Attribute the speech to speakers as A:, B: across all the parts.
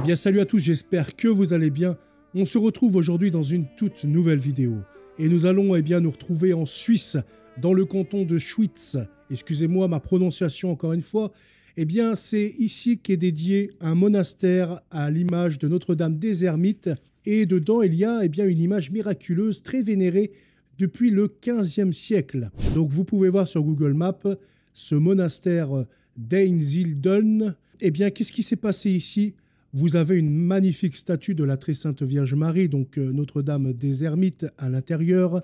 A: Bien salut à tous, j'espère que vous allez bien. On se retrouve aujourd'hui dans une toute nouvelle vidéo. Et nous allons nous retrouver en Suisse, dans le canton de Schwyz. Excusez-moi ma prononciation encore une fois. C'est ici qu'est dédié un monastère à l'image de Notre-Dame des Ermites. Et dedans, il y a une image miraculeuse très vénérée depuis le 15e siècle. Donc vous pouvez voir sur Google Maps ce monastère d'Einzildön. Qu'est-ce qui s'est passé ici ? Vous avez une magnifique statue de la très sainte Vierge Marie, donc Notre-Dame des Ermites à l'intérieur,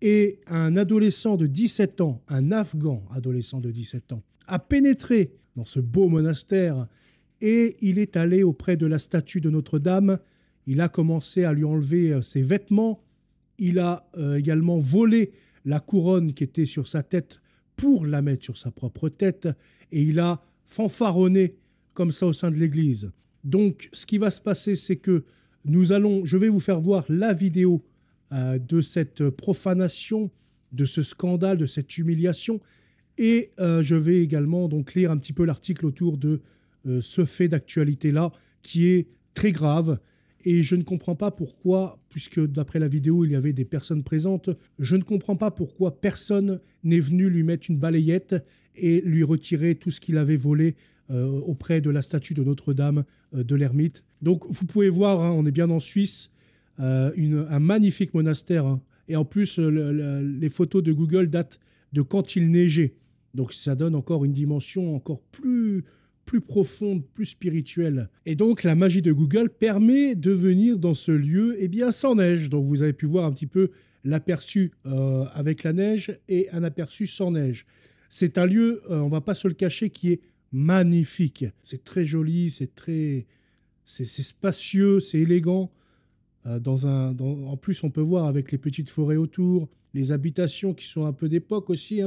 A: et un adolescent de 17 ans, un Afghan adolescent de 17 ans, a pénétré dans ce beau monastère et il est allé auprès de la statue de Notre-Dame. Il a commencé à lui enlever ses vêtements. Il a également volé la couronne qui était sur sa tête pour la mettre sur sa propre tête et il a fanfaronné comme ça au sein de l'église. Donc, ce qui va se passer, c'est que je vais vous faire voir la vidéo de cette profanation, de ce scandale, de cette humiliation. Et je vais également donc lire un petit peu l'article autour de ce fait d'actualité-là, qui est très grave. Et je ne comprends pas pourquoi, puisque d'après la vidéo, il y avait des personnes présentes, je ne comprends pas pourquoi personne n'est venu lui mettre une balayette et lui retirer tout ce qu'il avait volé auprès de la statue de Notre-Dame de l'Ermite. Donc vous pouvez voir, on est bien en Suisse, un magnifique monastère. Et en plus, les photos de Google datent de quand il neigeait. Donc ça donne encore une dimension encore plus profonde, plus spirituelle. Et donc la magie de Google permet de venir dans ce lieu sans neige. Donc vous avez pu voir un petit peu l'aperçu avec la neige et un aperçu sans neige. C'est un lieu, on ne va pas se le cacher, qui est magnifique. C'est très joli, c'est spacieux, c'est élégant. En plus, on peut voir avec les petites forêts autour, les habitations qui sont un peu d'époque aussi.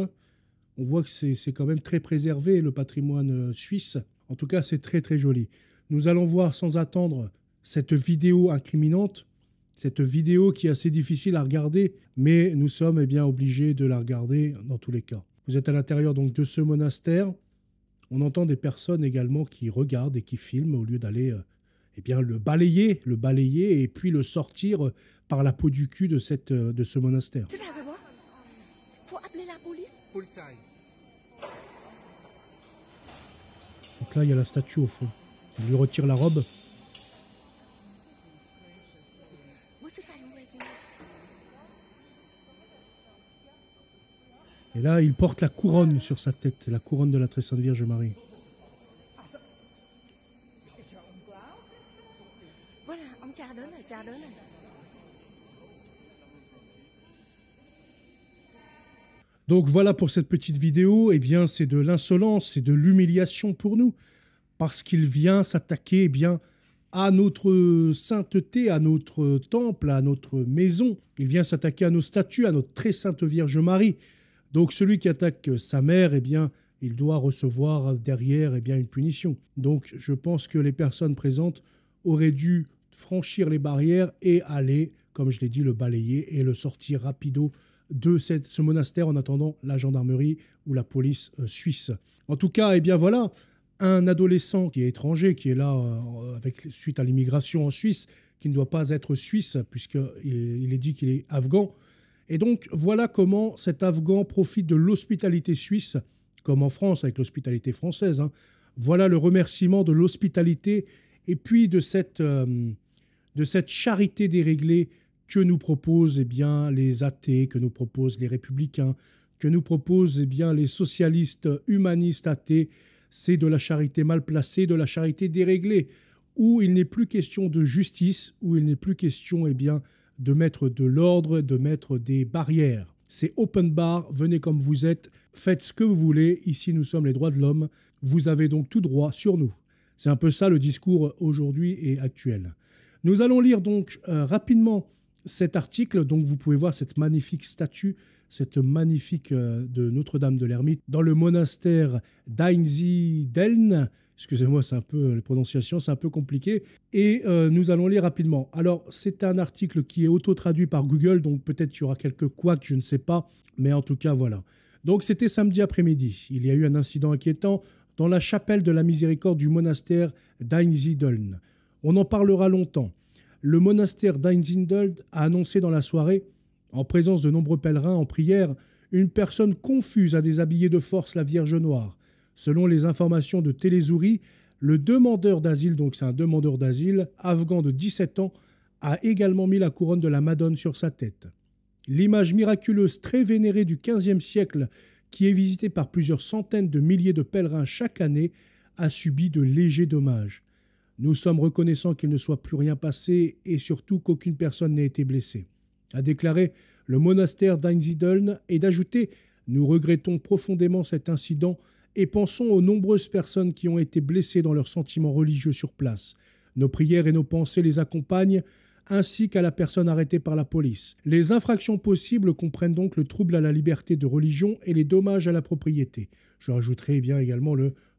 A: On voit que c'est quand même très préservé, le patrimoine suisse. En tout cas, c'est très très joli. Nous allons voir sans attendre cette vidéo incriminante, cette vidéo qui est assez difficile à regarder, mais nous sommes obligés de la regarder dans tous les cas. Vous êtes à l'intérieur donc de ce monastère. On entend des personnes également qui regardent et qui filment au lieu d'aller le balayer et puis le sortir par la peau du cul de ce monastère.
B: Faut appeler la police.
A: Donc là, il y a la statue au fond. Il lui retire la robe. Et là, il porte la couronne sur sa tête, la couronne de la très sainte Vierge Marie.
B: Voilà, ông cha đến rồi.
A: Donc voilà pour cette petite vidéo. C'est de l'insolence, c'est de l'humiliation pour nous. Parce qu'il vient s'attaquer à notre sainteté, à notre temple, à notre maison. Il vient s'attaquer à nos statues, à notre très sainte Vierge Marie. Donc celui qui attaque sa mère, il doit recevoir derrière une punition. Donc je pense que les personnes présentes auraient dû franchir les barrières et aller, comme je l'ai dit, le balayer et le sortir rapido de ce monastère en attendant la gendarmerie ou la police suisse. En tout cas, voilà, un adolescent qui est étranger, qui est là suite à l'immigration en Suisse, qui ne doit pas être suisse puisqu'il est dit qu'il est afghan. Et donc, voilà comment cet Afghan profite de l'hospitalité suisse, comme en France avec l'hospitalité française. Voilà le remerciement de l'hospitalité et puis de cette charité déréglée que nous proposent les athées, que nous proposent les républicains, que nous proposent les socialistes humanistes athées. C'est de la charité mal placée, de la charité déréglée, où il n'est plus question de justice, où il n'est plus question de mettre de l'ordre, de mettre des barrières. C'est open bar, venez comme vous êtes, faites ce que vous voulez, ici nous sommes les droits de l'homme, vous avez donc tout droit sur nous. C'est un peu ça le discours aujourd'hui et actuel. Nous allons lire donc rapidement cet article, donc vous pouvez voir cette magnifique statue, cette magnifique de Notre-Dame de l'Ermite, dans le monastère d'Einzildön. Excusez-moi, les prononciations, c'est un peu compliqué. Et nous allons lire rapidement. Alors, c'est un article qui est auto-traduit par Google, donc peut-être qu'il y aura quelques couacs, je ne sais pas. Mais en tout cas, voilà. Donc, c'était samedi après-midi. Il y a eu un incident inquiétant dans la chapelle de la miséricorde du monastère d'Einzildön. On en parlera longtemps. Le monastère d'Einsiedeln a annoncé dans la soirée, en présence de nombreux pèlerins en prière, une personne confuse a déshabillé de force la Vierge Noire. Selon les informations de Télézouri, le demandeur d'asile, donc c'est un demandeur d'asile, afghan de 17 ans, a également mis la couronne de la Madone sur sa tête. L'image miraculeuse très vénérée du XVe siècle, qui est visitée par plusieurs centaines de milliers de pèlerins chaque année, a subi de légers dommages. Nous sommes reconnaissants qu'il ne soit plus rien passé et surtout qu'aucune personne n'ait été blessée, a déclaré le monastère d'Einsiedeln, et d'ajouter « Nous regrettons profondément cet incident et pensons aux nombreuses personnes qui ont été blessées dans leurs sentiments religieux sur place. Nos prières et nos pensées les accompagnent, ainsi qu'à la personne arrêtée par la police. Les infractions possibles comprennent donc le trouble à la liberté de religion et les dommages à la propriété. » Je rajouterai bien également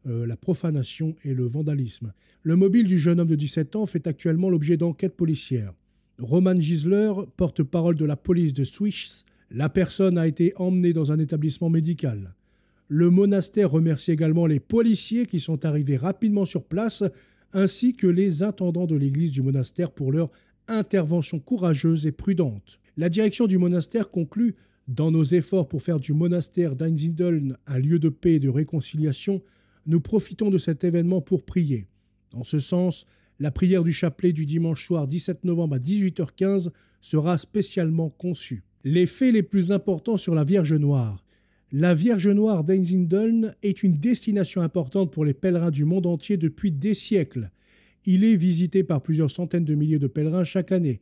A: la profanation et le vandalisme. Le mobile du jeune homme de 17 ans fait actuellement l'objet d'enquêtes policières. Roman Gisler, porte-parole de la police de Suisse, la personne a été emmenée dans un établissement médical. Le monastère remercie également les policiers qui sont arrivés rapidement sur place, ainsi que les intendants de l'église du monastère pour leur intervention courageuse et prudente. La direction du monastère conclut « Dans nos efforts pour faire du monastère d'Einsiedeln un lieu de paix et de réconciliation, nous profitons de cet événement pour prier. En ce sens, la prière du chapelet du dimanche soir 17 novembre à 18h15 sera spécialement conçue. » Les faits les plus importants sur la Vierge Noire. La Vierge Noire d'Einsiedeln est une destination importante pour les pèlerins du monde entier depuis des siècles. Il est visité par plusieurs centaines de milliers de pèlerins chaque année.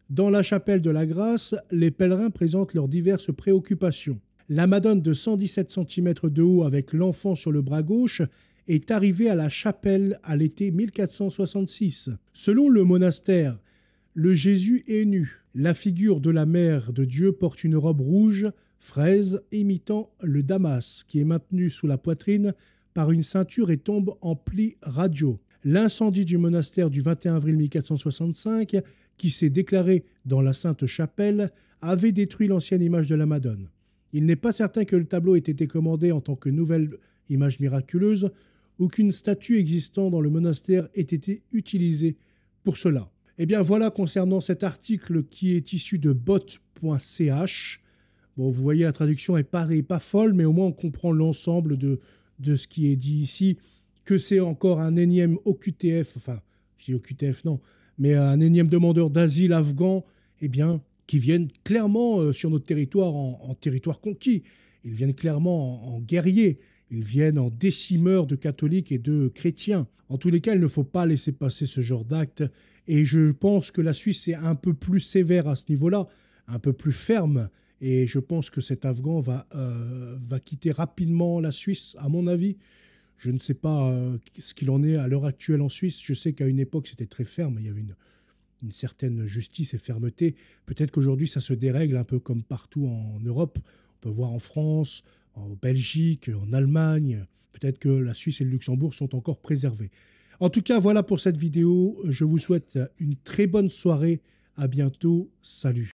A: Dans la chapelle de la Grâce, les pèlerins présentent leurs diverses préoccupations. La Madone de 117 cm de haut avec l'enfant sur le bras gauche est arrivée à la chapelle à l'été 1466. Selon le monastère, le Jésus est nu. La figure de la Mère de Dieu porte une robe rouge, fraise, imitant le damas, qui est maintenu sous la poitrine par une ceinture et tombe en plis radiaux. L'incendie du monastère du 21 avril 1465, qui s'est déclaré dans la Sainte Chapelle, avait détruit l'ancienne image de la Madone. Il n'est pas certain que le tableau ait été commandé en tant que nouvelle image miraculeuse ou qu'une statue existant dans le monastère ait été utilisée pour cela. Eh bien voilà concernant cet article qui est issu de bot.ch. Bon, vous voyez, la traduction est pas folle, mais au moins on comprend l'ensemble de ce qui est dit ici, que c'est encore un énième OQTF, enfin, je dis OQTF non, mais un énième demandeur d'asile afghan, eh bien, qui viennent clairement sur notre territoire en territoire conquis. Ils viennent clairement en guerriers. Ils viennent en décimeurs de catholiques et de chrétiens. En tous les cas, il ne faut pas laisser passer ce genre d'acte. Et je pense que la Suisse est un peu plus sévère à ce niveau-là, un peu plus ferme. Et je pense que cet Afghan va quitter rapidement la Suisse, à mon avis. Je ne sais pas ce qu'il en est à l'heure actuelle en Suisse. Je sais qu'à une époque, c'était très ferme. Il y avait une certaine justice et fermeté. Peut-être qu'aujourd'hui, ça se dérègle un peu comme partout en Europe. On peut voir en France, en Belgique, en Allemagne. Peut-être que la Suisse et le Luxembourg sont encore préservés. En tout cas, voilà pour cette vidéo. Je vous souhaite une très bonne soirée. À bientôt. Salut.